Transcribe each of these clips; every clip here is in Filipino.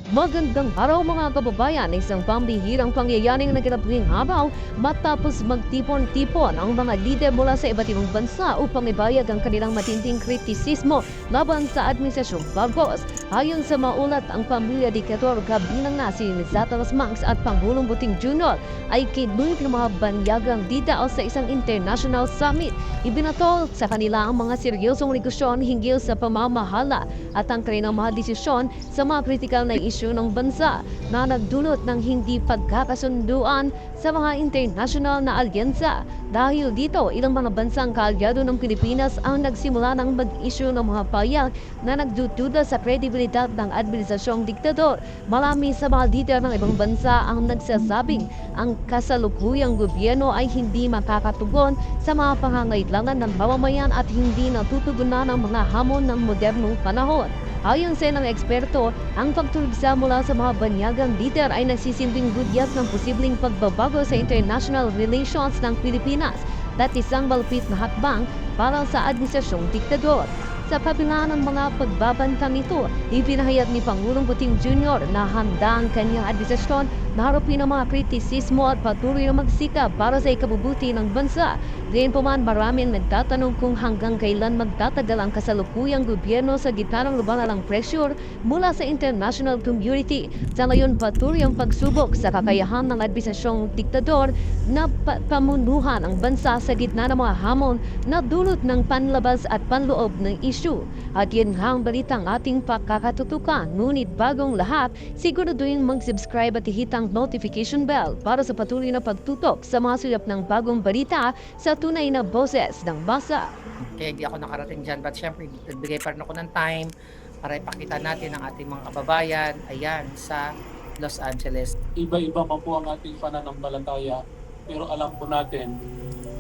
Magandang araw mga kababayan, isang pambihirang pangyayaring naganaping habang matapos magtipon-tipon ang mga lider mula sa iba't ibang bansa upang ibayag ang kanilang matinding kritisismo laban sa Administrasyong Marcos. Ayon sa maulat, ang pamilya diktator kabilang na si Zataros Marx at Pangulong Buting Jr. ay kinulit ng mga banyagang detail sa isang international summit. Ibinato sa kanila ang mga seryosong negosyon hinggil sa pamamahala at ang kanilang mga desisyon sa mga kritikal na isyu ng bansa na nagdulot ng hindi pagkakasunduan sa mga international na alyansa. Dahil dito, ilang mga bansang kaalyado ng Pilipinas ang nagsimula ng mag-issue ng mga pahayag na nagdududa sa kredibilidad ng administrasyong diktador. Marami sa mga leader ng ibang bansa ang nagsasabing ang kasalukuyang gobyerno ay hindi makakatugon sa mga pangangailangan ng mamamayan at hindi natutugunan ang mga hamon ng modernong panahon. Ayon sa ilang eksperto, ang pagturugsa mula sa mga banyagang leader ay nagsisilbing gudyat ng posibleng pagbabago sa international relations ng Pilipinas at isang malupit na hakbang para sa administrasyong diktador. Sa kabila ng mga pagbabantang ito, ipinahayag ni Pangulong Buting Jr. na handa ang kanyang administrasyon na harapin ang mga kritisismo at patuloy na magsikap para sa ikabubuti ng bansa. Gayunpaman, maraming nagtatanong kung hanggang kailan magtatagal ang kasalukuyang gobyerno sa gitna ng lumalalang pressure mula sa international community. Sa ngayon, patuloy ang pagsubok sa kakayahan ng administrasyong diktador na pamunuhan ang bansa sa gitna ng mga hamon na dulot ng panlabas at panloob ng issue. At yan ang balitang ating pakakatutukan. Ngunit bagong lahat, siguraduhin mag-subscribe at ihit ang notification bell para sa patuloy na pagtutok sa mga sulap ng bagong balita sa tunay na boses ng masa. Kaya hindi ako nakarating dyan, but syempre nagbigay pa rin ako ng time para ipakita natin ang ating mga kababayan, ayan, sa Los Angeles. Iba-iba pa po ang ating pananampalataya, pero alam po natin,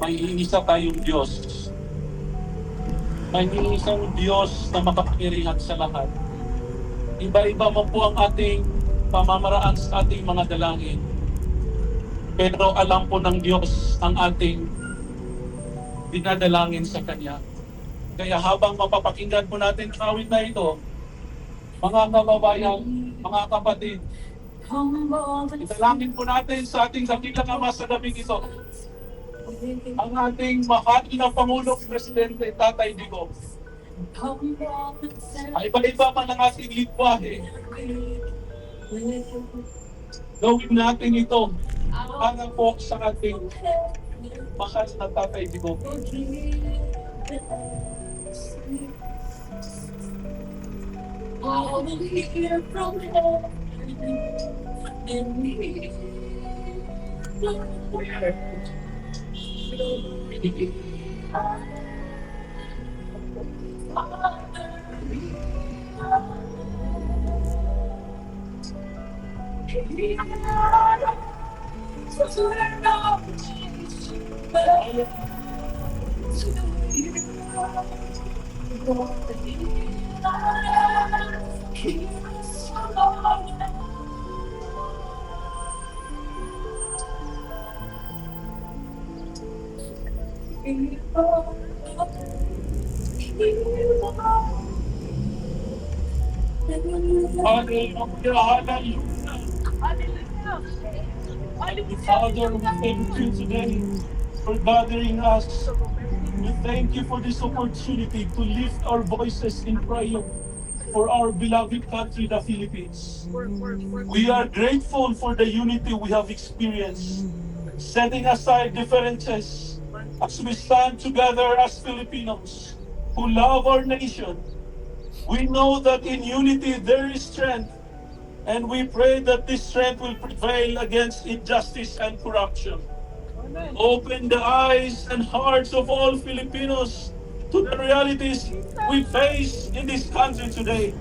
may iisa tayong Diyos. May iisang Diyos na makapangyarihan sa lahat. Iba-iba man po ang ating pamamaraan sa ating mga dalangin, pero alam po ng Diyos ang ating dinadalangin sa Kanya. Kaya habang mapapakinggan po natin ang awit na ito, mga kababayan, mga kapatid, italangin po natin sa ating dakilang Ama sa gabing ito, ang ating mahal na Pangulong Presidente Tatay Digong. Ay iba-iba man ang ating litwahe, gawin natin ito para po sa ating mahal na Tatay Digong. All the hear from heaven and me. Hallelujah, hallelujah. Father, we thank you today for gathering us. We thank you for this opportunity to lift our voices in prayer for our beloved country, the Philippines. We are grateful for the unity we have experienced, setting aside differences as we stand together as Filipinos who love our nation. We know that in unity there is strength, and we pray that this strength will prevail against injustice and corruption. Open the eyes and hearts of all Filipinos to the realities we face in this country today.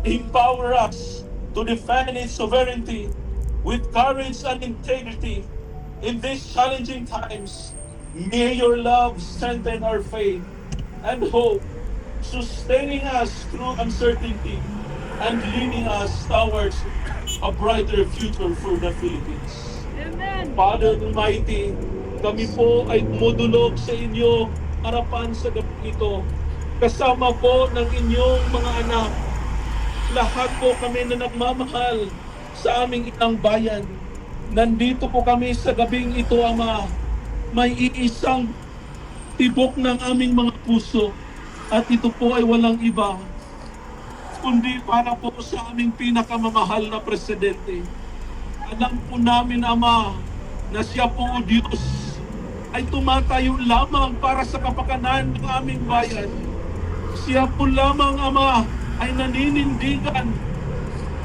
Empower us to defend its sovereignty with courage and integrity in these challenging times. May your love strengthen our faith and hope, sustaining us through uncertainty and leading us towards a brighter future for the Philippines. Amen. Father Almighty, kami po ay dumudulog sa inyo harapan sa gabi ito, kasama po ng inyong mga anak, lahat po kami na nagmamahal sa aming inang bayan. Nandito po kami sa gabing ito, Ama. May iisang tibok ng aming mga puso. At ito po ay walang iba, kundi para po sa aming pinakamamahal na presidente. Alam po namin, Ama, na siya po o Diyos ay tumatayo lamang para sa kapakanan ng aming bayan. Siya po lamang, Ama, ay naninindigan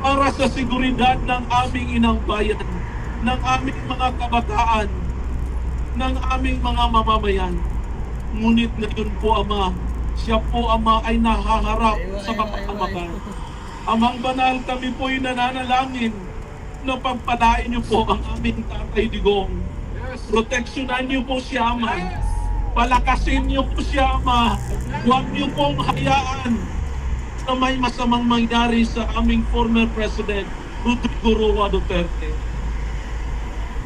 para sa seguridad ng aming inang bayan, ng aming mga kabataan, ng aming mga mamamayan. Ngunit ngayon po, Ama, siya po, Ama, ay nahaharap sa kapakamakan. Amang banal, kami po'y nananalangin na pagpalain niyo po ang aming Tatay Digong. Proteksyonan niyo po siya, Ama. Palakasin niyo po siya, Ama. Huwag niyo pong hayaan na may masamang mangyari sa aming former President, Rodrigo Roa Duterte.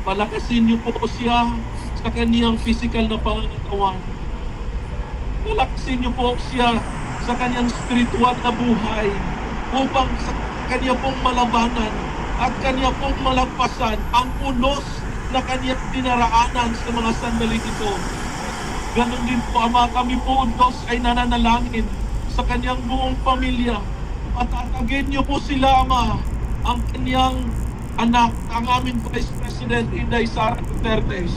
Palakasin niyo po siya sa kaniyang physical na pangangatawan. Palakasin niyo po siya sa kaniyang spiritual na buhay upang sa kaniya pong malabanan at kaniya pong malagpasan ang unos na kaniyang dinaraanan sa mga sandali ito. Ganon din po, Ama, kami po, Diyos, ay nananalangin sa kanyang buong pamilya. Patatagin niyo po sila, Ama, ang kanyang anak, ang aming Vice President Inday Sara Duterte,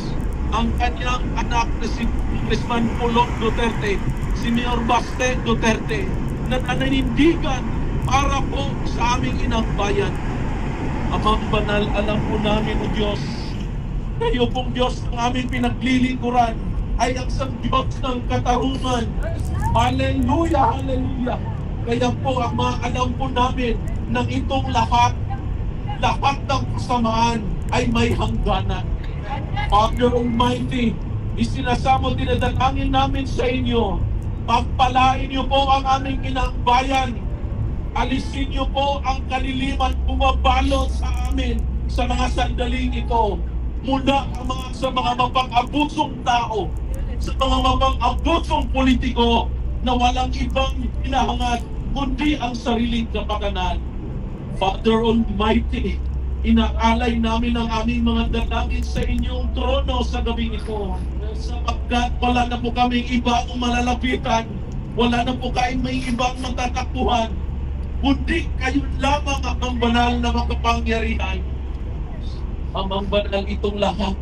ang kanyang anak na si Congressman Pulong Duterte, si Mayor Baste Duterte, na nananindigan para po sa aming inang bayan. Amang banal, alam po namin, O Diyos, kayo pong Diyos ng aming pinaglilingkuran ay ang isang Diyos ng katarungan. Hallelujah, hallelujah. Kaya po, Ama, alam po namin ng itong lahat ng kasamaan ay may hangganan. Father Almighty, isinasamo, dinadalangin namin sa inyo, pagpalain niyo po ang aming inang bayan. Alisin niyo po ang kaliliman bumabalot sa amin sa mga sandaling ito. Mula sa mga mapang-abusong tao, sa mga mapang-abusong politiko na walang ibang hinahangad kundi ang sariling kapakanan. Father Almighty, inaalay namin ang aming mga dalangin sa inyong trono sa gabing ito. Sapagkat wala na po kaming ibang malalapitan, wala na po kayong may ibang matatakbuhan, kundi kayo lamang ang banal na makapangyarihan. Amang banal, itong lahat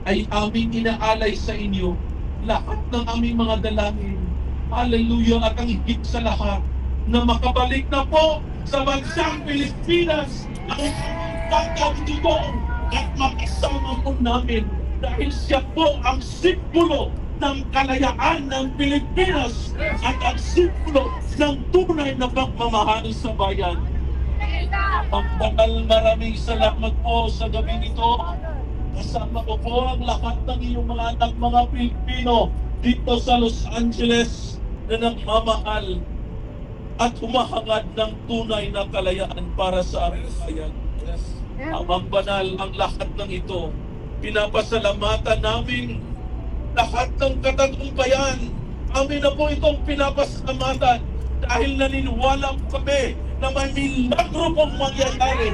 ay aming inaalay sa inyo. Lahat ng aming mga dalangin. Hallelujah. At ang higit sa lahat, na makabalik na po sa bansang Pilipinas ang Tatay Digong at makasama po namin dahil siya po ang simbolo ng kalayaan ng Pilipinas at ang simbolo ng tunay na pagmamahal sa bayan. Ang banal, maraming salamat po sa gabi nito. Kasama ko po ang lahat ng iyong mga anak, mga Pilipino dito sa Los Angeles na nagmamahal at humahangad ng tunay na kalayaan para sa aming bayan. Amang banal, ang lahat ng ito, pinapasalamatan namin lahat ng katagumpayan. Amin na po itong pinapasalamatan dahil naniniwala po kami na may milagro pong mangyayari.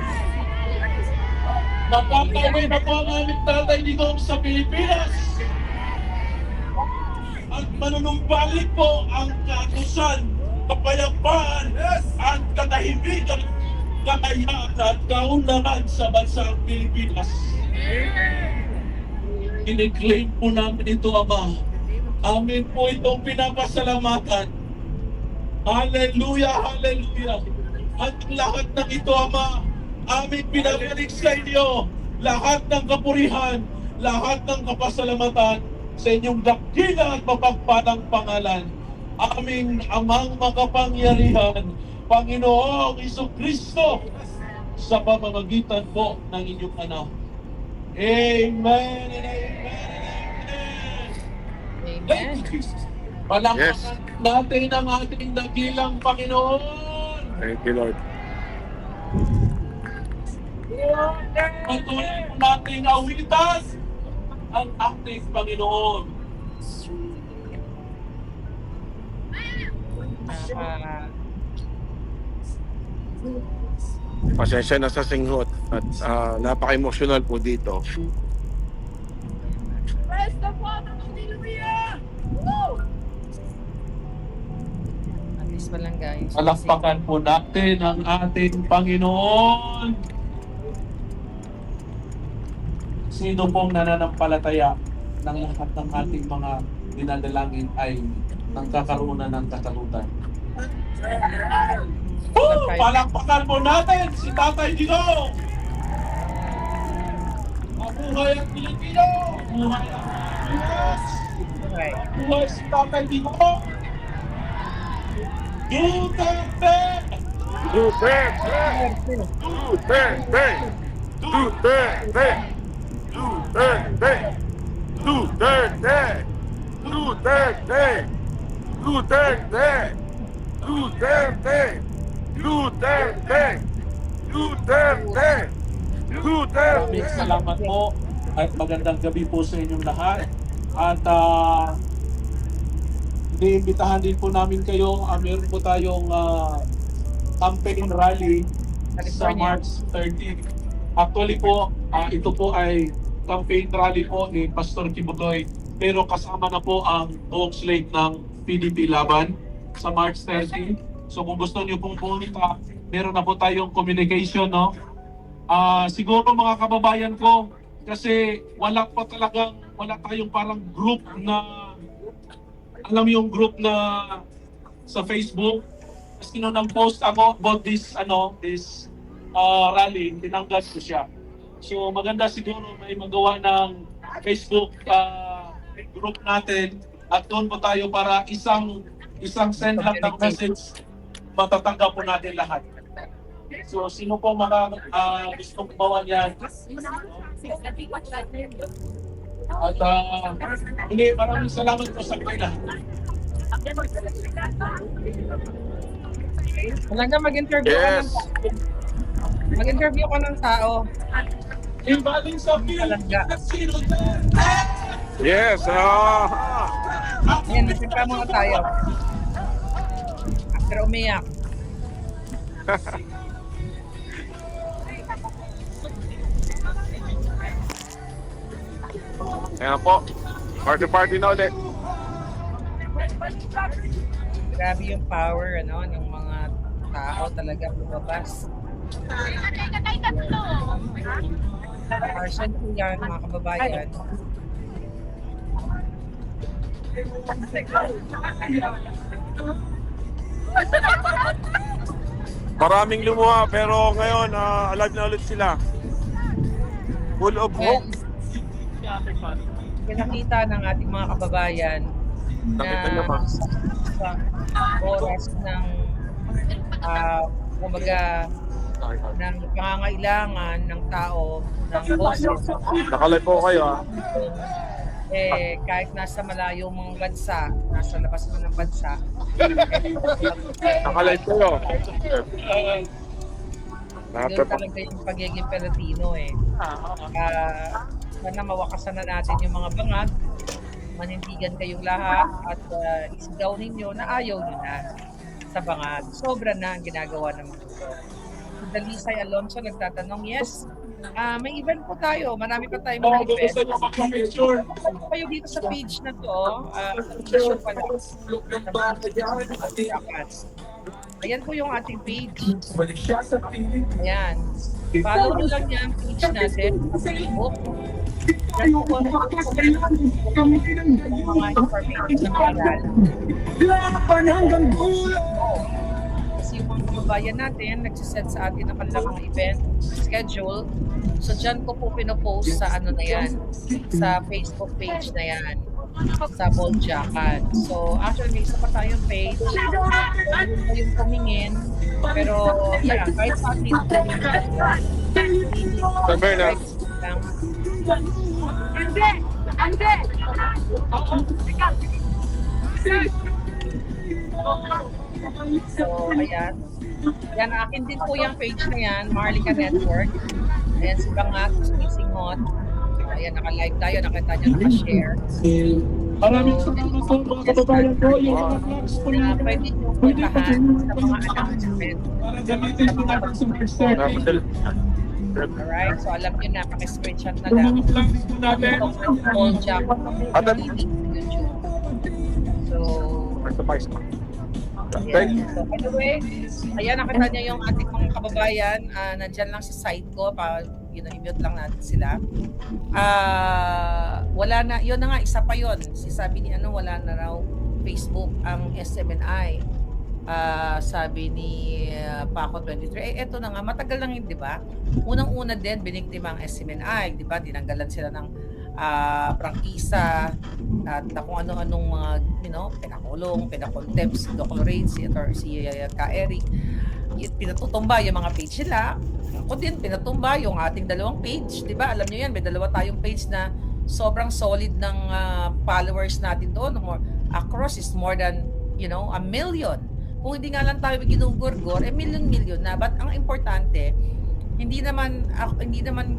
Mapapauwi na po ang aming Tatay Digong sa Pilipinas. At manunumbalik po ang kakusan, kapayapaan at katahimikan, kalayaan at kaunlaran sa bansang Pilipinas. Iniklaim po namin ito, Ama. Amin po itong pinapasalamatan. Hallelujah, hallelujah. At lahat ng ito, Ama, aming pinabalik sa inyo. Lahat ng kapurihan, lahat ng kapasalamatan sa inyong dakila at mapagpalang pangalan. Aming Amang makapangyarihan, Panginoong Jesucristo, sa pamamagitan po ng inyong anak. Amen and amen and amen. Thank you, Jesus. Palakpakan natin ang ating dakilang Panginoon. Thank you, Lord. Patuloy po nating awitan ang ating Panginoon. Pasensya na sa singhot at napaka-emotional po dito. Praise the Father, hallelujah! Woo! At least pa lang guys. Palakpakan po natin ang ating Panginoon. Sino pong nananampalataya ng lahat ng ating mga dinadalangin ay nagkakaroon na ng kasagutan. Palakpakan po natin si Tatay Digong! Mabuhay ang Pilipino! Mabuhay ang Pilipinas! Okay. Mabuhay si Tatay Digong! Duterte! Duterte! Duterte! Duterte! Duterte! Duterte! Duterte! Duterte! Duterte! Duterte! Duterte! Duterte! Maraming salamat po at magandang gabi po sa inyong lahat. At iniimbitahan din po namin kayo. Meron po tayong campaign rally sa California. March 13. Actually po, ito po ay campaign rally po ni Pastor Kibutoy. Pero kasama na po ang buong slate ng PDP Laban sa March 30. So kung gusto niyo pong pumunta, meron na po tayong communication, no? Siguro mga kababayan ko, kasi wala tayong parang group na, alam mo yung group na sa Facebook. Kasi nung nag-post ako about this rally, tinanggal ko siya. So maganda siguro may magawa ng Facebook group natin at doon po tayo para isang send lang ng message, matatanggap po natin lahat. So sino po mga gustong gumawa niyan? At maraming salamat po sa kanila. Talaga mag-interview ka Yes! mag-interview ka ng tao. Ibaling sa Talaga. Yes! Yan, nagsimpa muna tayo. After umiyak. Ayan po. Party na ulit. Grabe yung power ng mga tao talaga lumabas. Arson po yan, mga kababayan. Maraming lumuha pero ngayon alive na ulit sila. Full of hope. Pinakita ng ating mga kababayan Nakita niyo na ba? sa oras ng kumbaga ng pangangailangan ng tao ng boses Nakalive po kayo kahit nasa malayo mong bansa, nasa labas mo ng bansa, Nakalive kayo. doon talaga yung pagiging Pilipino sana mawakasan na natin yung mga bangag, manindigan kayong lahat at isigaw ninyo na ayaw nyo na sa bangag. Sobra na ang ginagawa ng mga ito. Si Dalisay Alonso nagtatanong, yes, may event po tayo. Marami pa tayong mga event. Kung kayo dito sa page na to, issue pala. Ayan po yung ating page. Ayan. Follow nyo lang yan, page natin sa Facebook. Yan po po mga information na viral. Kasi yung mga kababayan natin, nagsiset sa atin ng kanilang mga event schedule. So dyan ko po pinopost sa na yan, sa Facebook page na yan, sa Boljakan. So actually may isa pa tayong page, pwede mo yung kumingin, pero yeah, kahit sa atin, Sabi na. So, ayan. Yan, akin din po yung page na yan, Marlica Network. Ayan, si Bangat, si Missing Hot. Ayan, naka-live tayo, nakita nyo, naka-share. Maraming salamat po mga kababayan ko. Yung mga vlogs po na natin. pwede nyo Pwede po puntahan sa mga sa announcement. para gamitin po natin sa March 30. Alright? So alam nyo na, paki-screenshot na Yung lang. mga vlogs po natin. All jump YouTube. So, Thank you. so anyway, ayan, nakita niyo yung ating mga kababayan. Nandyan lang sa site ko. I-mute lang natin sila. Wala na, yun na nga, isa pa yun. Sabi ni wala na raw Facebook ang SMNI. Sabi ni Paco 23, eto na nga, matagal lang yun, di ba? Unang-una din, biniktima ang SMNI, di ba? Tinanggalan sila ng prangkisa at kung ano-anong mga, pinakulong, pinakontempt si Doc Lorraine, si Ka Eric. Pinatutumba yung mga page nila. Ako din, pinatumba yung ating dalawang page. Di ba? Alam nyo yan, may dalawa tayong page na sobrang solid ng followers natin doon. Across is more than, 1 million. Kung hindi nga lang tayo ginugurgor, million na. But ang importante, hindi naman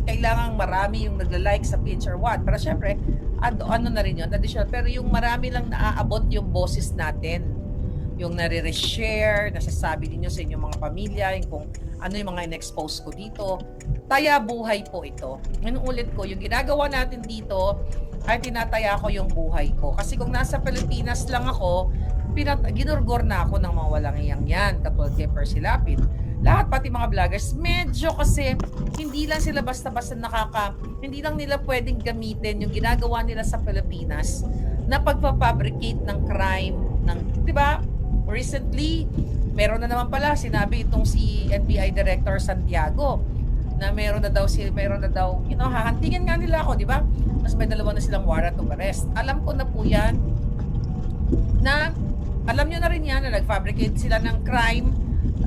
kailangang marami yung nagla-like sa page or what. Pero syempre, ano na rin yun, additional. Pero yung marami lang naaabot yung boses natin. Yung nare-share, nasasabi ninyo sa inyong mga pamilya, yung kung ano yung mga in-expose ko dito. Taya buhay po ito. Ngayon ulit ko, yung ginagawa natin dito, ay tinataya ko yung buhay ko. Kasi kung nasa Pilipinas lang ako, ginurgor na ako ng mga walang iyang yan, katulad kay Percy Lapid. Lahat, pati mga vloggers, medyo kasi hindi lang sila basta-basta hindi lang nila pwedeng gamitin yung ginagawa nila sa Pilipinas na pagpapabricate ng crime, di ba? Recently, meron na naman pala, sinabi itong si NBI Director Santiago, na meron na daw, hahantingin nga nila ako, di ba? Mas may dalawa na silang warrant of arrest. Alam ko na po yan, alam nyo na rin yan, na nag-fabricate sila ng crime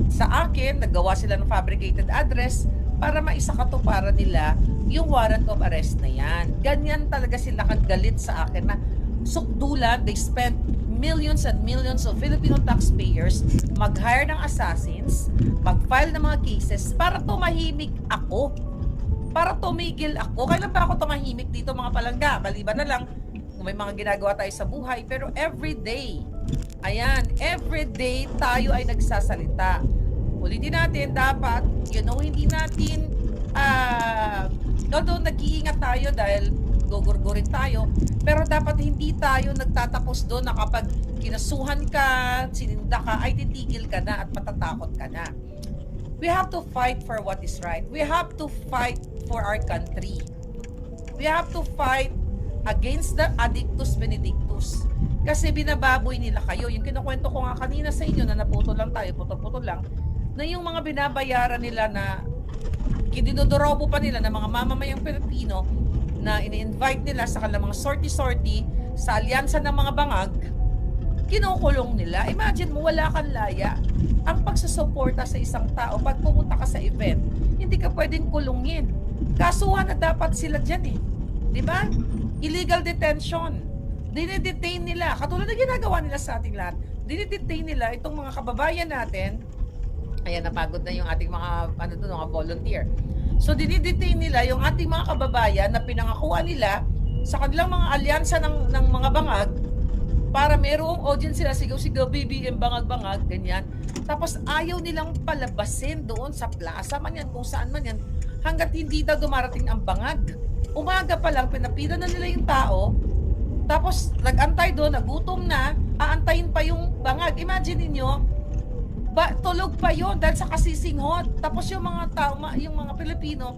sa akin, naggawa sila ng fabricated address para maisakatuparan nila yung warrant of arrest na yan. Ganyan talaga sila kagalit sa akin na sukdulan, they spent millions and millions of Filipino taxpayers mag-hire ng assassins, mag-file ng mga cases para tumahimik ako. Para tumigil ako. Kailan ba ako tumahimik dito mga palangga? Maliban na lang kung may mga ginagawa tayo sa buhay. Pero everyday, everyday tayo ay nagsasalita. Ulitin natin, dapat, hindi natin, although nag-iingat tayo dahil gugurgurin tayo, pero dapat hindi tayo nagtatapos doon na kapag kinasuhan ka, sininda ka, ay titigil ka na at matatakot ka na. We have to fight for what is right. We have to fight for our country. We have to fight against the addictus benedictus. Kasi binababoy nila kayo. Yung kinukwento ko nga kanina sa inyo na naputol lang tayo, putol-putol lang, na yung mga binabayaran nila na kinidodorobo pa nila ng mga mamamayang Pilipino na ini-invite nila sa kanilang mga sorty-sorty sa alyansa ng mga bangag, kinukulong nila. Imagine mo, wala kang laya. Ang pagsusuporta sa isang tao, pag pumunta ka sa event, hindi ka pwedeng kulungin. Kasuhan na dapat sila dyan eh. Di ba? Illegal detention. Dinidetain nila. Katulad na ginagawa nila sa ating lahat. Dinidetain nila itong mga kababayan natin. Ayan, napagod na yung ating mga, mga volunteer. So, dinidetain nila yung ating mga kababayan na pinangakuan nila sa kanilang mga alyansa ng mga bangag para merong audience sila, sigaw-sigaw, BBM, bangag-bangag, ganyan. Tapos ayaw nilang palabasin doon sa plaza man yan, kung saan man yan, hanggat hindi daw dumarating ang bangag. Umaga pa lang, pinapila na nila yung tao, tapos nag-antay doon, nagutom na, aantayin pa yung bangag. Imagine niyo, tulog pa yon dahil sa kasisinghot. Tapos yung mga tao, yung mga Pilipino,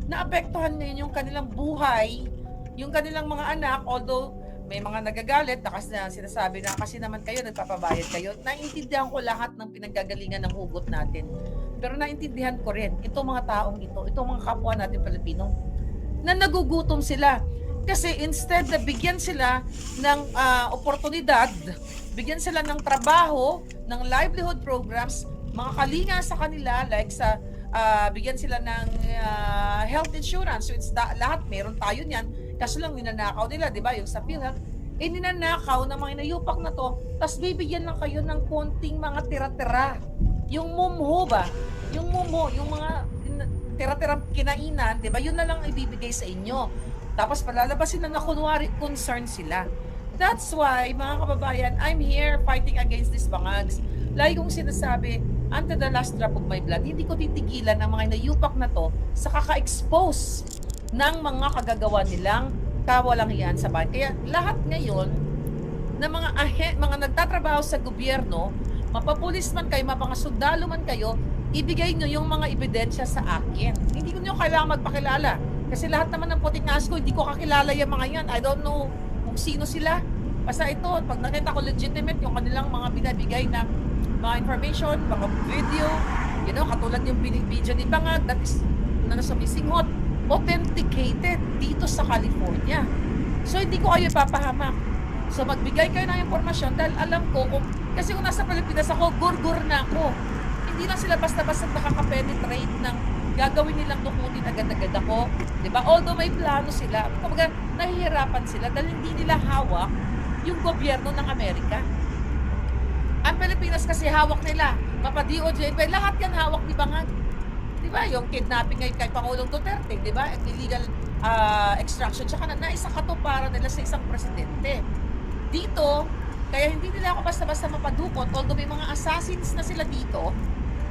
naapektuhan ngayon yung kanilang buhay, yung kanilang mga anak, although may mga nagagalit na kasi sinasabi na kasi naman kayo, nagpapabayad kayo. Naintindihan ko lahat ng pinanggagalingan ng hugot natin. Pero naintindihan ko rin, itong mga taong ito, itong mga kapwa natin Pilipino, na nagugutom sila. Kasi instead na bigyan sila ng oportunidad, bigyan sila ng trabaho, ng livelihood programs, mga kalinga sa kanila, like sa bigyan sila ng health insurance. So lahat, meron tayo niyan. Kaso lang ninanakaw nila, di ba? Yung sa PhilHealth, ninanakaw ng mga inayupak na to, tapos bibigyan lang kayo ng konting mga tira-tira. Yung mumho ba? Yung mumho, yung mga tira-tirang kinainan, di ba? Yun na lang ibibigay sa inyo. Tapos palalabasin na kunwari concern sila. That's why, mga kababayan, I'm here fighting against these bangags. Lagi kong sinasabi, until the last drop of my blood, hindi ko titigilan ang mga inayupak na to sa kaka-expose ng mga kagagawa nilang kawalangian sa bayan. Kaya lahat ngayon, na mga nagtatrabaho sa gobyerno, mapapulis man kayo, mapang-sundalo man kayo, ibigay nyo yung mga ebidensya sa akin. Hindi ko nyo kailangan magpakilala. Kasi lahat naman ng puting asko, hindi ko kakilala yung mga yan. I don't know kung sino sila. Basta ito, pag nakita ko legitimate yung kanilang mga binabigay na mga information, mga video, katulad yung video ni Bangag, that is, na sumisinghot, authenticated dito sa California. So, hindi ko kayo papahamak. So, magbigay kayo ng impormasyon dahil alam ko, kasi kung nasa Pilipinas ako, gurgur na ako. Hindi lang sila basta-basta nakaka-penetrate ng gagawin nilang dukutin agad-agad ako. Diba? Although may plano sila, kumbaga nahihirapan sila dahil hindi nila hawak yung gobyerno ng Amerika. Ang Pilipinas kasi hawak nila, mapa-DOJ, lahat yan hawak ni Bangag. Diba? Yung kidnapping ngayon kay Pangulong Duterte, diba? At illegal extraction, tsaka na isang-katuparan nila sa isang presidente. Dito, kaya hindi nila ako basta-basta mapadukot, although may mga assassins na sila dito,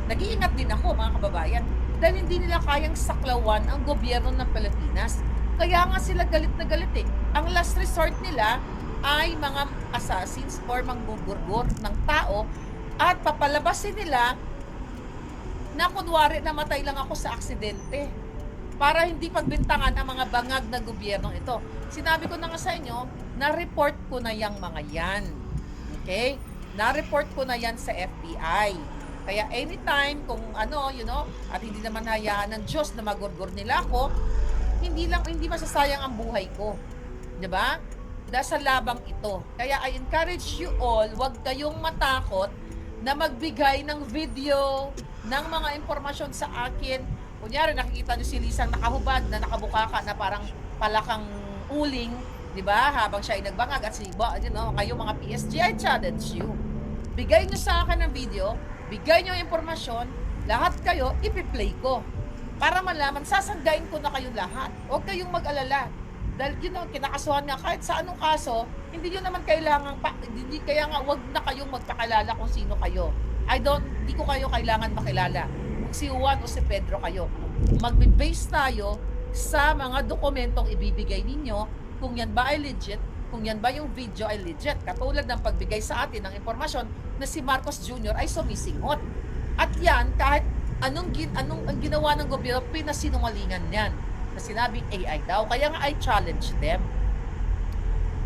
nag-iingat din ako, mga kababayan, dahil hindi nila kayang saklawan ang gobyerno ng Pilipinas. Kaya nga sila galit na galit eh. Ang last resort nila ay mga assassins or manggugurgur ng tao at papalabasin nila na kunwari namatay lang ako sa aksidente para hindi pagbintangan ang mga bangag na gobyernong ito. Sinabi ko na nga sa inyo, na-report ko na yung mga yan. Okay? Na-report ko na yan sa FBI. Kaya anytime kung at hindi naman hayaan ng Diyos na magurgur nila ako, hindi masasayang ang buhay ko. 'Di ba? Dahil sa labang ito. Kaya I encourage you all, huwag kayong matakot na magbigay ng video, ng mga impormasyon sa akin. Kunyari, nakikita nyo si Lisang nakahubad, na nakabukaka, na parang palakang uling, 'di ba? Habang siya ay nagbangag at kayo mga PSG, I challenge you. Bigay nyo sa akin ng video, bigay nyo impormasyon, lahat kayo, ipi-play ko. Para malaman, sasanggain ko na kayo lahat. Huwag kayong mag-alala. Dahil kinakasuhan nga, kahit sa anong kaso, hindi nyo naman kailangan, kaya nga, huwag na kayong magpakilala kung sino kayo. Hindi ko kayo kailangan makilala. Kung si Juan o si Pedro kayo. Magbe-base tayo sa mga dokumentong ibibigay ninyo, kung yan ba ay legit, kung yan ba yung video ay legit. Katulad ng pagbigay sa atin ng impormasyon na si Marcos Jr. ay sumisinghot. At yan, kahit anong ginawa ng gobyerno, pinasinungalingan yan. Na sinabing AI daw. Kaya nga I challenge them.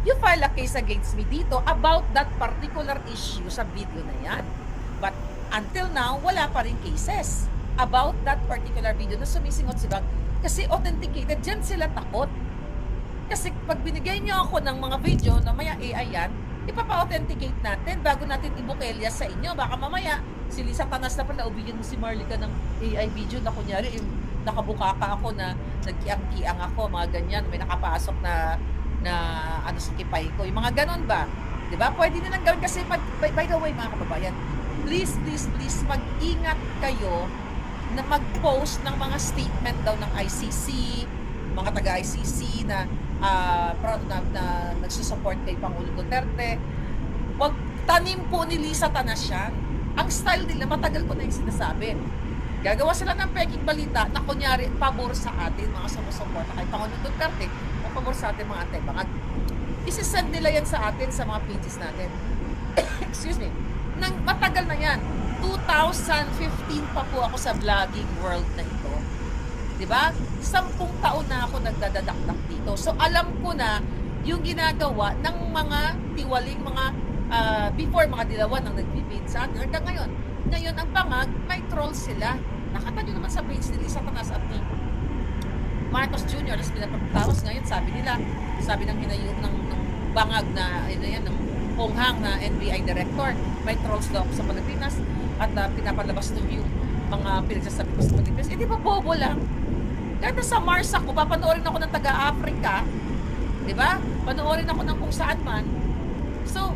You file a case against me dito about that particular issue sa video na yan. But until now, wala pa rin cases about that particular video na sumisinghot si Bang. Kasi authenticated, dyan sila takot. Kasi pag binigay niyo ako ng mga video na maya AI yan, ipapa-authenticate natin bago natin ibukelya sa inyo. Baka mamaya, si Lisa Tanas na pala, ubigyan mo si Marlica ng AI video na kunyari, nakabukaka ako na nagkiang-kiang ako, mga ganyan, may nakapasok na sa kipay ko. Yung mga ganon ba? Diba? Pwede nilang gawin kasi, by the way, mga kababayan, please, mag-ingat kayo na mag-post ng mga statement daw ng ICC, mga taga-ICC na proud na nagsusupport kay Pangulong Duterte. Wag tanim po ni Lisa Tanas yan. Ang style nila, matagal ko na yung sinasabi. Gagawa sila ng peking balita na kunyari, pabor sa atin, mga sumusuporta kay Pangulong Duterte, o pabor sa atin mga antebangag. Isisend nila yan sa atin sa mga pages natin. Excuse me. Matagal na yan. 2015 pa po ako sa vlogging world na ito. Diba? 10 taon na ako nagdadadakdak dito. So, alam ko na yung ginagawa ng mga tiwaling, before mga dilawan ang nagbibid sa atin. Hanggang ngayon. Ngayon, ang bangag, may trolls sila. Nakita nyo naman sa page ni Lisa Tanas at ni Marcos Jr. Tapos pinapagtawas ngayon, sabi ng hinayo ng bangag na, ng honghang na NBI director, may trolls daw ako sa Pilipinas at pinapalabas ng yung mga pinagsasabi ko sa Pilipinas. Di ba bobo lang? Kahit sa Mars ako, papanoorin ako ng taga-Africa, di ba? Panoorin ako ng kung saan man. So,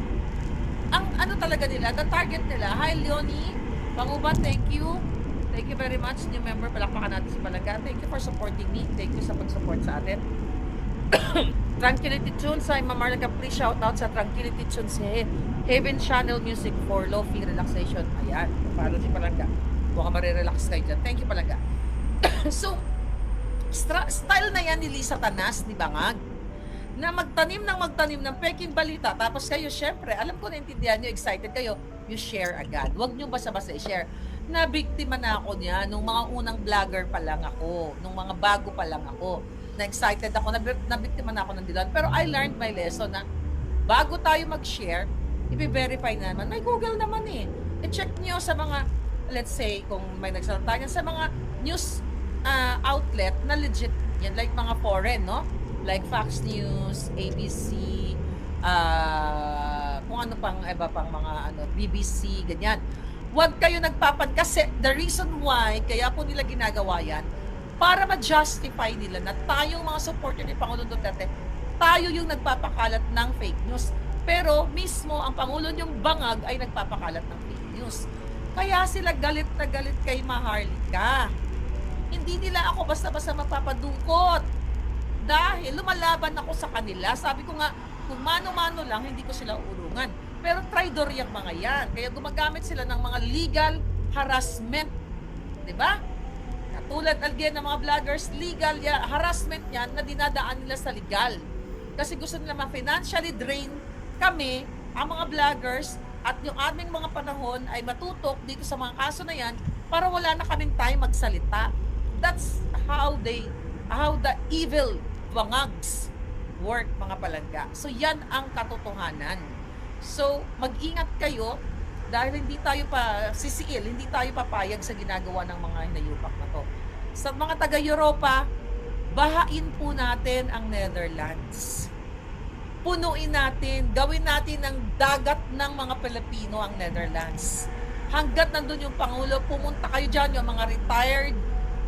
ang talaga nila, the target nila, hi Leonie, Panguba, thank you. Thank you very much, new member, palakpakan natin si Palaga. Thank you for supporting me. Thank you sa pag-support sa atin. Tranquility Tunes, ay Mamarlaga, please shout out sa Tranquility Tunes, Heaven Channel Music for Lofi Relaxation. Ayan, para si Palangga. Baka marirelax kayo dyan. Thank you, Palangga. So, style na yan ni Lisa Tanas, ni Bangag, na magtanim ng peking balita, tapos kayo, syempre, alam ko naintindihan nyo, excited kayo, you share agad. Huwag nyo basta-basta i-share. Nabiktima na ako niya nung mga unang vlogger pa lang ako, nung mga bago pa lang ako, na excited ako, nabiktima na ako ng dilan. Pero I learned my lesson na bago tayo mag-share, i-verify naman. May Google naman eh. I-check nyo sa mga, let's say, kung may nagsalita yan, sa mga news outlet na legit yan, like mga foreign, no? Like Fox News, ABC, kung ano pang iba pang mga BBC, ganyan. Huwag kayo kasi the reason why kaya po nila ginagawa yan, para ma-justify nila na tayong mga supporter ni Pangulong Duterte, tayo yung nagpapakalat ng fake news. Pero mismo ang Pangulo niyong Bangag ay nagpapakalat ng fake news. Kaya sila galit na galit kay Maharlika. Hindi nila ako basta-basta mapapadungkot. Dahil lumalaban ako sa kanila. Sabi ko nga, kung mano-mano lang, hindi ko sila urungan. Pero traidor yung mga yan. Kaya gumagamit sila ng mga legal harassment. Diba? Katulad again ng mga vloggers, legal harassment yan na dinadaan nila sa legal. Kasi gusto nila ma-financially drain kami, ang mga vloggers, at yung aming mga panahon ay matutok dito sa mga kaso na yan para wala na kaming time magsalita. That's how the evil bangags work, mga palangga. So yan ang katotohanan. So mag-ingat kayo dahil hindi tayo pa sisiil, hindi tayo papayag sa ginagawa ng mga hinayupak na to. Sa mga taga-Europa, bahain po natin ang Netherlands. Punuin natin, gawin natin ng dagat ng mga Pilipino ang Netherlands. Hanggat nandun yung Pangulo, pumunta kayo dyan, yung mga retired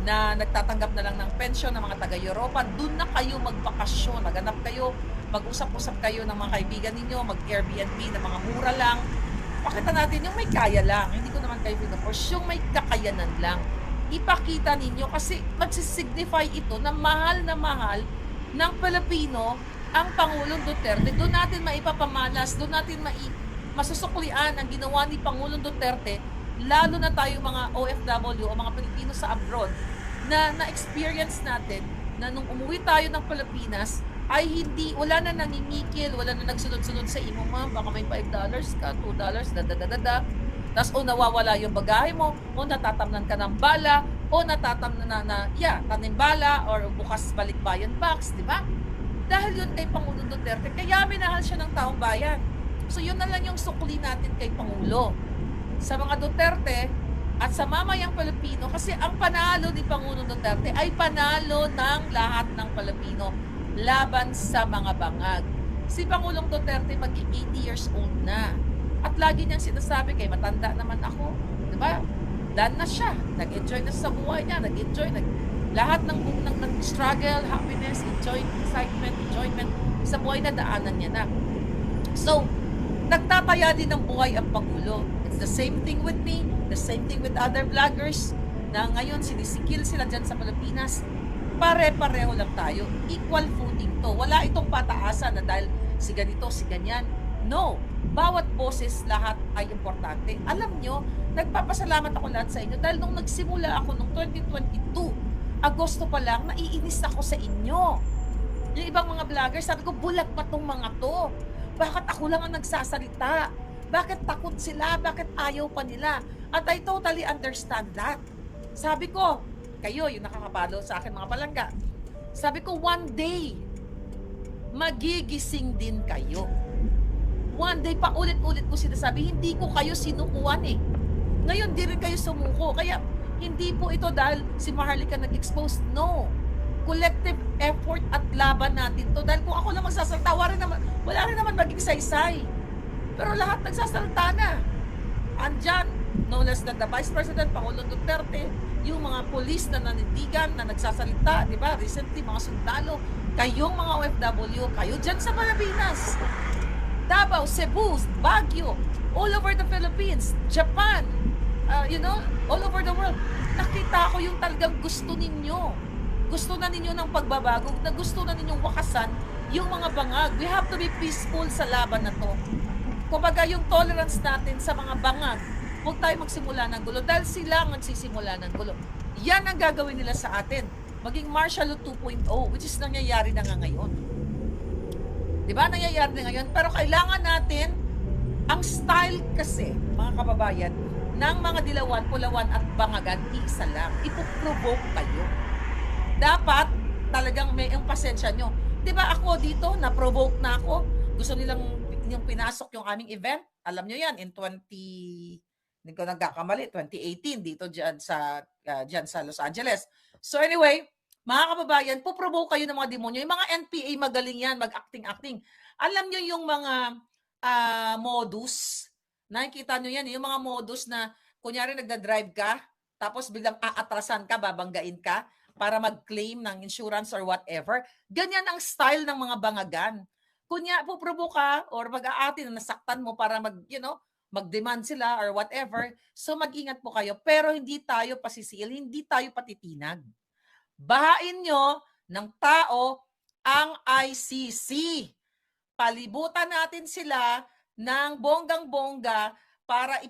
na nagtatanggap na lang ng pensyon ng mga taga-Europa, dun na kayo magbakasyon, maghanap kayo, mag-usap-usap kayo ng mga kaibigan ninyo, mag-Airbnb na mga mura lang. Pakita natin yung may kaya lang, hindi ko naman kayo pinaforce, yung may kakayanan lang. Ipakita ninyo kasi magsisignify ito na mahal ng Pilipino ang Pangulong Duterte. Doon natin maipapamalas, doon natin masusuklian ang ginawa ni Pangulong Duterte, lalo na tayo mga OFW o mga Pilipino sa abroad, na na-experience natin na nung umuwi tayo ng Pilipinas, ay wala na nangingikil, wala na nagsunod-sunod sa imo, baka may $5 ka, $2, tapos nawawala yung bagahe mo, o natatamnan ka ng bala, o natatamnan tanim bala, or bukas balikbayan box, di ba? Dahil yun kay Pangulong Duterte, kaya minahal siya ng taong bayan. So yun na lang yung sukli natin kay Pangulo. Sa mga Duterte at sa mamayang Pilipino, kasi ang panalo ni Pangulong Duterte ay panalo ng lahat ng Pilipino laban sa mga bangag. Si Pangulong Duterte mag-80 years old na. At lagi niyang sinasabi, kay matanda naman ako, di ba? Done na siya. Nag-enjoy na sa buhay niya. Lahat ng struggle, happiness, excitement, enjoyment sa buhay na daanan niya na. So, nagtataya din ng buhay ang Pangulo. It's the same thing with me, the same thing with other vloggers na ngayon sinisikil sila dyan sa Pilipinas. Pare-pareho lang tayo. Equal footing to. Wala itong pataasan na dahil si ganito, si ganyan. No. Bawat boses, lahat ay importante. Alam nyo, nagpapasalamat ako lahat sa inyo dahil nung nagsimula ako nung 2022, Agosto pa lang, naiinis ako sa inyo. Yung ibang mga vloggers, sabi ko, bulag pa tong mga to. Bakit ako lang ang nagsasalita? Bakit takot sila? Bakit ayaw pa nila? At I totally understand that. Sabi ko, kayo, yung nakakapalo sa akin mga palangga, sabi ko, one day, magigising din kayo. One day, paulit-ulit ko sinasabi, hindi ko kayo sinukuan eh. Ngayon, di rin kayo sumuko. Kaya, hindi po ito dahil si Maharlika nag-expose. No. Collective effort at laban natin to. Dahil kung ako lang magsasalta, wala rin naman maging saysay. Pero lahat nagsasalta na. Andyan, no less than the Vice President, Pangulong Duterte, yung mga polis na nanindigan, na nagsasalita, di ba? Recently, mga sundalo, kayong mga OFW, kayo dyan sa Pilipinas. Davao, Cebu, Baguio, all over the Philippines, Japan, all over the world. Nakita ko yung talagang gusto ninyo gusto na ninyo ng pagbabago, na gusto na ninyong wakasan yung mga bangag. We have to be peaceful sa laban na to. Kumbaga yung tolerance natin sa mga bangag, huwag tayo magsimula ng gulo dahil sila ang nagsisimula ng gulo. Yan ang gagawin nila sa atin. Maging martial law 2.0, which is nangyayari na nga ngayon. Diba? Nangyayari na ngayon. Pero kailangan natin, ang style kasi, mga kababayan, ng mga dilawan, pulawan at bangagan, isa lang. Ipoprovoke kayo. Dapat talagang may ang pasensya nyo. Diba ako dito, na-provoke na ako. Gusto nilang yung pinasok yung aming event. Alam nyo yan, in hindi ko nagkakamali, 2018 dito dyan sa Los Angeles. So anyway, mga kababayan, puprovoke kayo ng mga demonyo. Yung mga NPA magaling yan, mag-acting-acting. Alam nyo yung mga modus, nakikita nyo yan, yung mga modus na kunyari nagda-drive ka, tapos biglang aatrasan ka, babanggain ka, para mag-claim ng insurance or whatever. Ganyan ang style ng mga bangagan. Kunya, puprovoke ka or mag-aati na nasaktan mo para mag-demand sila or whatever. So mag-ingat po kayo. Pero hindi tayo pasisiil, hindi tayo patitinag. Bahain nyo ng tao ang ICC. Palibutan natin sila ng bonggang-bongga para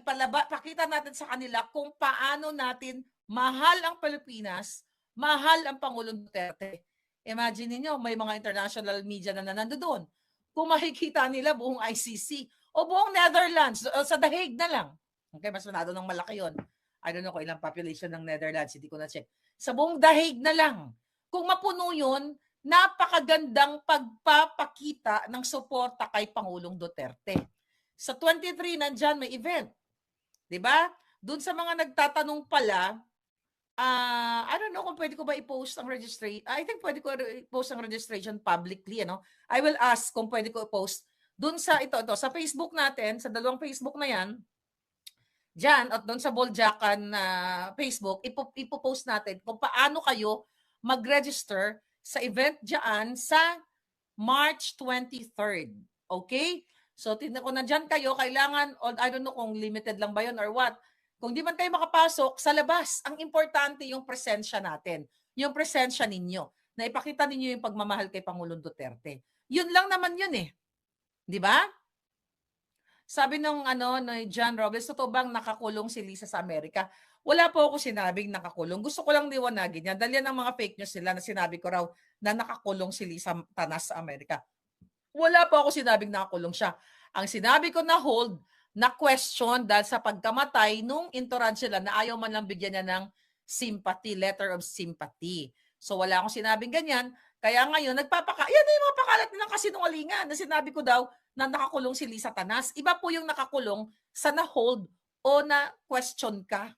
pakita natin sa kanila kung paano natin mahal ang Pilipinas, mahal ang Pangulong Duterte. Imagine niyo may mga international media na nandoon. Kung makikita nila buong ICC o buong Netherlands, sa The Hague na lang. Okay, mas manado ng malaki yon. I don't know kung ilang population ng Netherlands, hindi ko na-check. Sa buong The Hague na lang. Kung mapuno yun, napakagandang pagpapakita ng suporta kay Pangulong Duterte. Sa 23, nandyan may event. Diba? Doon sa mga nagtatanong pala, I don't know kung pwede ko ba i-post ang registration. I think pwede ko i-post ang registration publicly. I will ask kung pwede ko i-post doon sa sa Facebook natin, sa dalawang Facebook na yan, dyan, at doon sa Boljakan Facebook, ipopost natin kung paano kayo mag-register sa event dyan sa March 23rd. Okay? So, tignan ko na dyan kayo, kailangan, I don't know kung limited lang ba yun or what. Kung di man kayo makapasok, sa labas, ang importante yung presensya natin. Yung presensya ninyo. Na ipakita ninyo yung pagmamahal kay Pangulong Duterte. Yun lang naman yun eh. Di ba? Sabi nung ni John Robles, totoo bang nakakulong si Lisa sa Amerika? Wala po ako sinabing nakakulong. Gusto ko lang liwanagin yan. Dahil yan ang mga fake news nila na sinabi ko raw na nakakulong si Lisa Tanas sa Amerika. Wala po ako sinabing nakakulong siya. Ang sinabi ko na hold, na question dahil sa pagkamatay nung Intorangela na ayaw man lang bigyan niya ng sympathy, letter of sympathy. So wala akong sinabing ganyan. Kaya ngayon, yan na yung mga pakalat nilang kasinungalingan na sinabi ko daw na nakakulong si Lisa Tanas. Iba po yung nakakulong sa na-hold o na-question ka.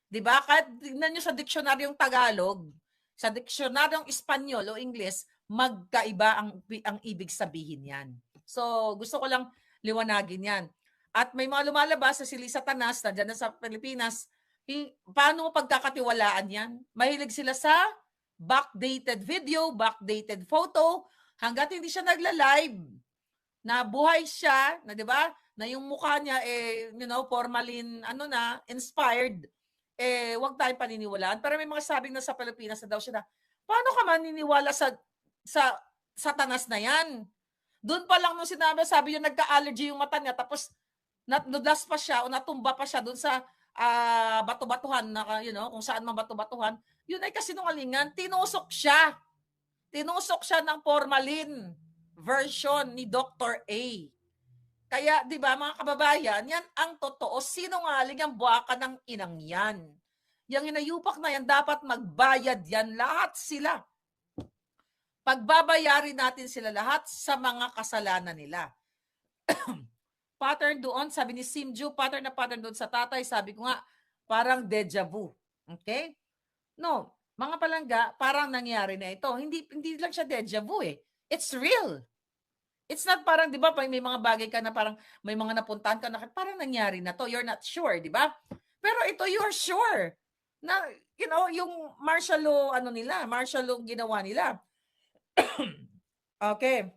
Diba? Kahit tignan nyo sa diksionaryong Tagalog, sa diksionaryong Espanyol o Ingles, magkaiba ang ibig sabihin yan. So gusto ko lang liwanagin yan. At may mga lumalabas sa si Lisa Tanas na dyan na sa Pilipinas, paano mo pagkakatiwalaan yan? Mahilig sila sa backdated video, backdated photo, hanggat hindi siya nagla-live, na buhay siya, na 'di ba? Na yung mukha niya formalin inspired, wag tayong paniniwalaan. Pero may mga sabing na sa Pilipinas na daw siya na, paano ka maniniwala sa Tanas na yan? Doon pa lang nung sabi yung nagka-allergy yung mata niya, tapos nadulas pa siya o natumba pa siya doon sa bato-batuhan na kung saan man bato-batuhan, yun ay kasinungalingan. Tinusok siya ng formalin version ni Dr. A. Kaya 'di ba mga kababayan, yan ang totoo. Sinungaling ang buwaka ng inang yan. Yang inayupak na yan, dapat magbayad yan lahat sila. Pagbabayarin natin sila lahat sa mga kasalanan nila. Pattern doon, sabi ni Simju, pattern doon sa tatay, sabi ko nga, parang deja vu. Okay? No, mga palangga, parang nangyari na ito. Hindi lang siya deja vu eh. It's real. It's not parang, di ba, may mga bagay ka na parang may mga napuntahan ka na parang nangyari na to. You're not sure, di ba? Pero ito, you're sure. Na, yung martial law, martial law ginawa nila. Okay.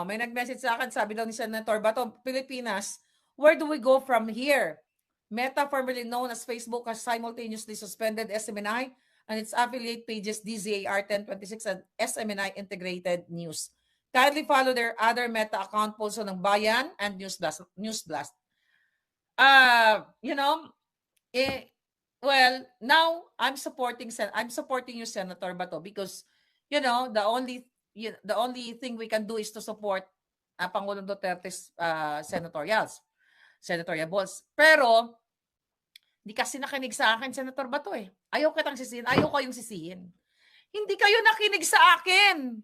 May nag-message sa akin, sabi daw ni Senator Bato, Pilipinas, where do we go from here? Meta, formerly known as Facebook, has simultaneously suspended SMNI and its affiliate pages DZAR 1026 and SMNI Integrated News. Kindly follow their other Meta account, Pulso ng Bayan and News Blast. Well, now I'm supporting you, Senator Bato, because the only thing we can do is to support Pangulong Duterte's senatorial balls. Pero hindi kasi nakinig sa akin, Senator Bato eh. Ayaw kitang sisihin, ayaw ko yung sisihin. Hindi kayo nakinig sa akin.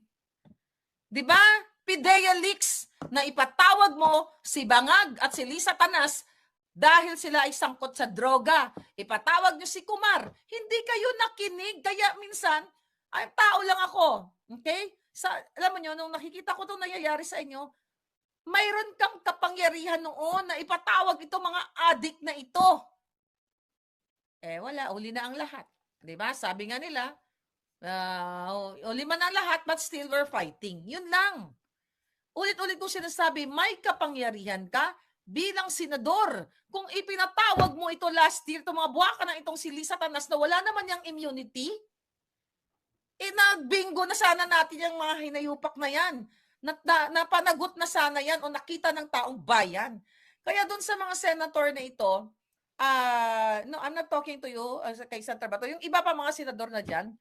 'Di ba? PIDEA leaks na ipatawag mo si Bangag at si Lisa Tanas dahil sila ay sangkot sa droga. Ipatawag nyo si Kumar. Hindi kayo nakinig. Kaya minsan, ay tao lang ako. Okay? Alam mo nyo, nung nakikita ko itong nangyayari sa inyo, mayroon kang kapangyarihan noon na ipatawag itong mga adik na ito. Wala. Uli na ang lahat. Diba? Sabi nga nila, uli man ang lahat, but still we're fighting. Yun lang. Ulit-ulit ko sinasabi, may kapangyarihan ka bilang senador. Kung ipinatawag mo ito last year, itong mga buwaka na itong si Lisa Tanas na wala naman yung immunity, nagbingo na sana natin yung mga hinayupak na yan. Napanagot na sana yan o nakita ng taong bayan. Kaya dun sa mga senator na ito, no, I'm not talking to you, kay Senator Bato, yung iba pa mga senador na dyan,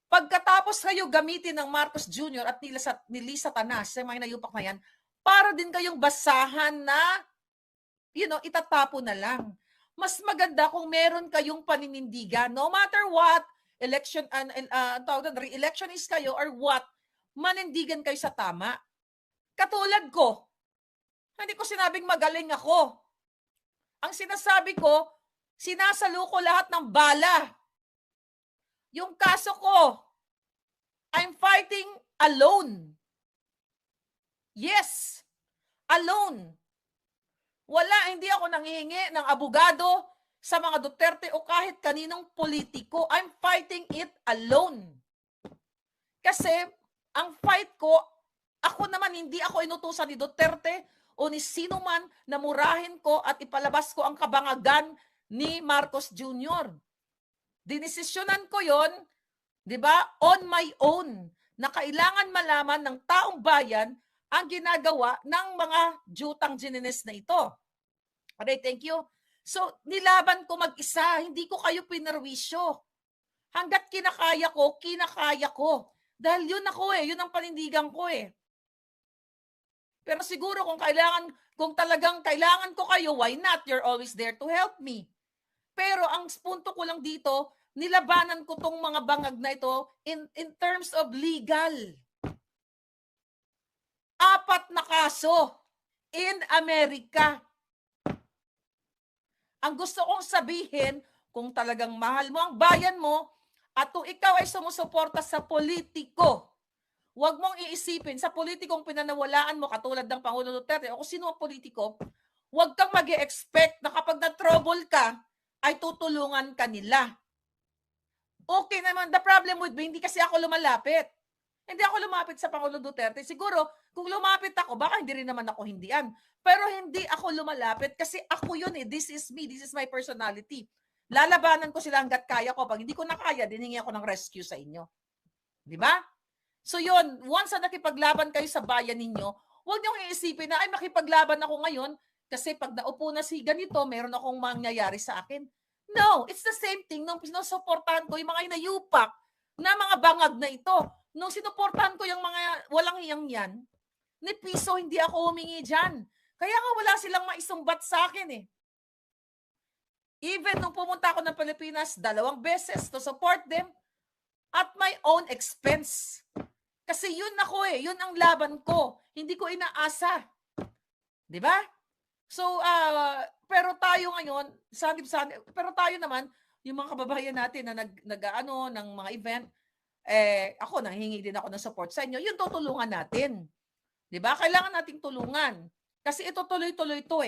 pagkatapos kayo gamitin ng Marcos Jr. at ni Lisa Tanas, yung mga hinayupak na yan, para din kayong basahan na, itatapo na lang. Mas maganda kung meron kayong paninindigan, no matter what, election, re-electionist kayo or what, manindigan kayo sa tama. Katulad ko, hindi ko sinabing magaling ako. Ang sinasabi ko, sinasalo ko lahat ng bala. Yung kaso ko, I'm fighting alone. Yes, alone. Hindi ako nanghihingi ng abogado sa mga Duterte o kahit kaninong politiko. I'm fighting it alone. Kasi ang fight ko, ako naman hindi ako inutusan ni Duterte o ni sino man na murahin ko at ipalabas ko ang kabangagan ni Marcos Jr. Dinesisyonan ko yon, di ba, on my own, na kailangan malaman ng taong bayan ang ginagawa ng mga jutang ginines na ito. Okay, thank you. So, nilaban ko mag-isa, hindi ko kayo pinarwisyo. Hanggat kinakaya ko. Dahil yun ako yun ang panindigan ko Pero siguro kung talagang kailangan ko kayo, why not? You're always there to help me. Pero ang punto ko lang dito, nilabanan ko tong mga bangag na ito in terms of legal. 4 na kaso in Amerika. Ang gusto kong sabihin, kung talagang mahal mo ang bayan mo at kung ikaw ay sumusuporta sa politiko, huwag mong iisipin sa politikong pinanawalaan mo katulad ng Pangulo Duterte o kung sino ang politiko, huwag kang mag-expect na kapag na-trouble ka, ay tutulungan ka nila. Okay naman, the problem with me, hindi kasi ako lumalapit. Hindi ako lumapit sa Pangulo Duterte. Siguro, kung lumapit ako, baka hindi rin naman ako hindian. Pero hindi ako lumalapit kasi ako yun This is me. This is my personality. Lalabanan ko sila hanggat kaya ko. Pag hindi ko na kaya, diningi ako ng rescue sa inyo. Di ba? So yun, once na nakipaglaban kayo sa bayan ninyo, huwag niyong iisipin na, ay makipaglaban ako ngayon kasi pag naupo na si ganito, meron akong mangyayari sa akin. No, it's the same thing nung sinusuportahan ko yung mga inayupak na mga bangag na ito. Nung sinuportahan ko yung mga walang hiyang yan, ni piso hindi ako humingi dyan. Kaya nga wala silang maisumbat sa akin Even nung pumunta ako ng Pilipinas 2 beses to support them at my own expense. Kasi yun ako yun ang laban ko. Hindi ko inaasa. 'Di ba? So, pero tayo ngayon, pero tayo naman, yung mga kababayan natin na nag-ano ng mga event, ako nanghingi din ako ng support sa inyo, yun tutulungan natin. 'Di ba? Kailangan nating tulungan. Kasi ito tuloy-tuloy to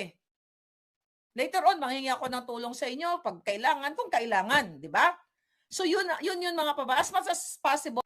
Later on, manghingi ako ng tulong sa inyo pag kailangan, kung kailangan, 'di ba? So yun mga paba, as much as possible,